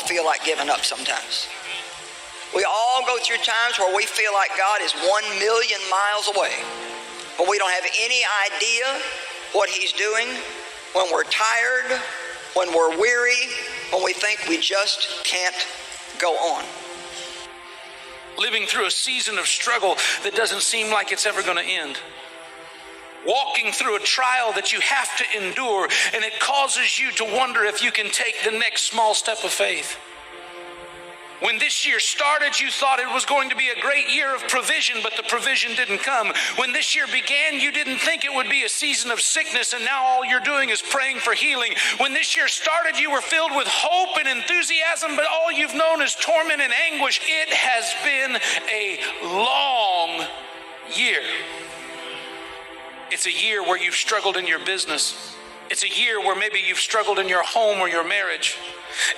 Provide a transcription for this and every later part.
feel like giving up sometimes. We all go through times where we feel like God is 1,000,000 miles away, but we don't have any idea what he's doing when we're tired, when we're weary, when we think we just can't go on. Living through a season of struggle that doesn't seem like it's ever going to end. Walking through a trial that you have to endure, and it causes you to wonder if you can take the next small step of faith. When this year started, you thought it was going to be a great year of provision, but the provision didn't come. When this year began, you didn't think it would be a season of sickness, and now all you're doing is praying for healing. When this year started, you were filled with hope and enthusiasm, but all you've known is torment and anguish. It has been a long year. It's a year where you've struggled in your business. It's a year where maybe you've struggled in your home or your marriage.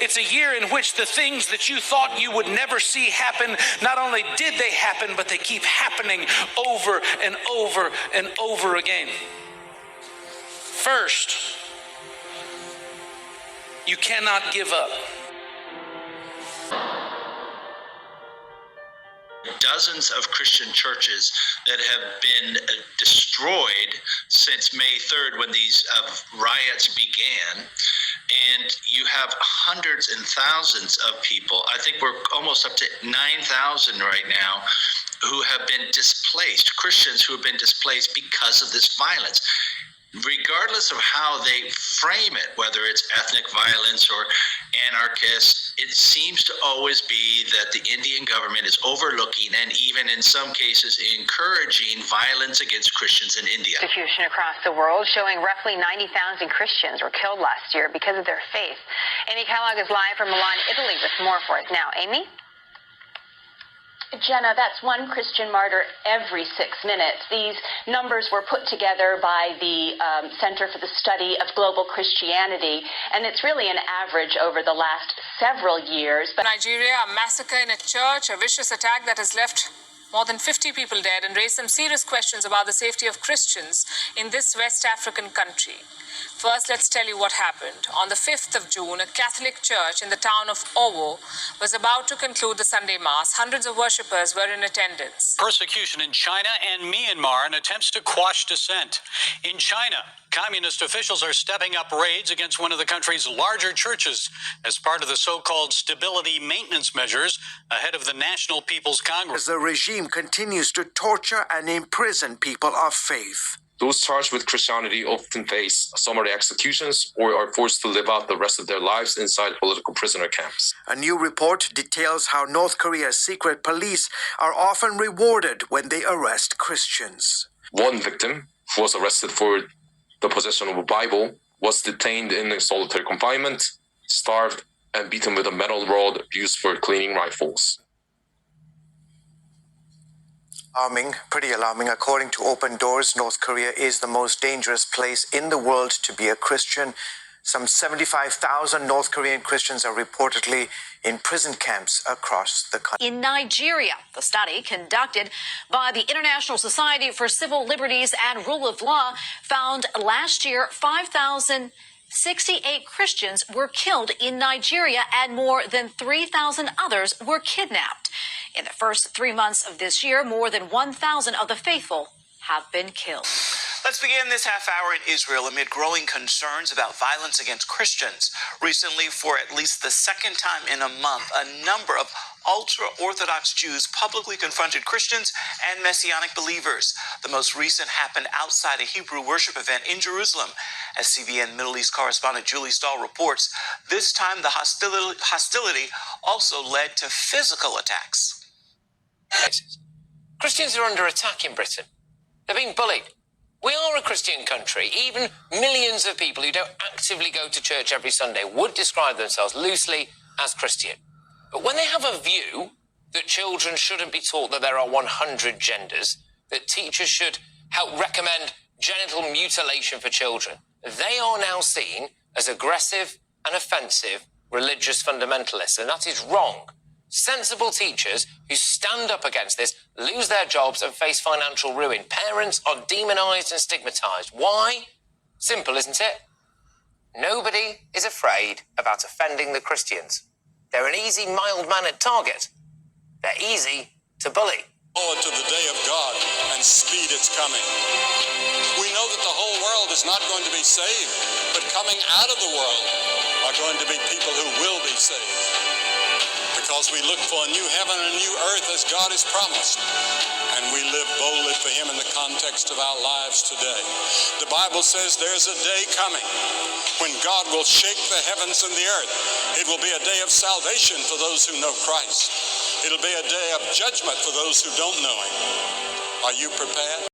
It's a year in which the things that you thought you would never see happen, not only did they happen, but they keep happening over and over and over again. First, you cannot give up. Dozens of Christian churches that have been destroyed since May 3rd when these riots began. And you have hundreds and thousands of people, I think we're almost up to 9,000 right now, who have been displaced, Christians who have been displaced because of this violence. Regardless of how they frame it, whether it's ethnic violence or anarchist, it seems to always be that the Indian government is overlooking and even in some cases encouraging violence against Christians in India. Institution across the world showing roughly 90,000 Christians were killed last year because of their faith. Amy Kellogg is live from Milan, Italy with more for us now. Amy? Jenna, that's one Christian martyr every 6 minutes. These numbers were put together by the Center for the Study of Global Christianity, and it's really an average over the last several years. But Nigeria, a massacre in a church, a vicious attack that has left more than 50 people dead and raised some serious questions about the safety of Christians in this West African country. First, let's tell you what happened. On the 5th of June, a Catholic church in the town of Owo was about to conclude the Sunday Mass. Hundreds of worshippers were in attendance. Persecution in China and Myanmar in attempts to quash dissent. In China, communist officials are stepping up raids against one of the country's larger churches as part of the so-called stability maintenance measures ahead of the National People's Congress. The regime continues to torture and imprison people of faith. Those charged with Christianity often face summary executions or are forced to live out the rest of their lives inside political prisoner camps. A new report details how North Korea's secret police are often rewarded when they arrest Christians. One victim, who was arrested for the possession of a Bible, was detained in solitary confinement, starved, and beaten with a metal rod used for cleaning rifles. Pretty alarming. According to Open Doors, North Korea is the most dangerous place in the world to be a Christian. Some 75,000 North Korean Christians are reportedly in prison camps across the country. In Nigeria, the study conducted by the International Society for Civil Liberties and Rule of Law found last year 5,068 Christians were killed in Nigeria and more than 3,000 others were kidnapped. In the first 3 months of this year, more than 1,000 of the faithful have been killed. Let's begin this half hour in Israel amid growing concerns about violence against Christians. Recently, for at least the second time in a month, a number of ultra-Orthodox Jews publicly confronted Christians and Messianic believers. The most recent happened outside a Hebrew worship event in Jerusalem. As CBN Middle East correspondent Julie Stahl reports, this time the hostility also led to physical attacks. Christians are under attack in Britain. They're being bullied. We are a Christian country. Even millions of people who don't actively go to church every Sunday would describe themselves loosely as Christian. But when they have a view that children shouldn't be taught that there are 100 genders, that teachers should help recommend genital mutilation for children, they are now seen as aggressive and offensive religious fundamentalists, and that is wrong. Sensible teachers who stand up against this lose their jobs and face financial ruin. Parents are demonized and stigmatized. Why? Simple, isn't it? Nobody is afraid about offending the Christians. They're an easy, mild-mannered target. They're easy to bully. Forward to the day of God and speed its coming. We know that the whole world is not going to be saved, but coming out of the world are going to be people who will be saved. Because we look for a new heaven and a new earth as God has promised. And we live boldly for Him in the context of our lives today. The Bible says there's a day coming when God will shake the heavens and the earth. It will be a day of salvation for those who know Christ. It'll be a day of judgment for those who don't know Him. Are you prepared?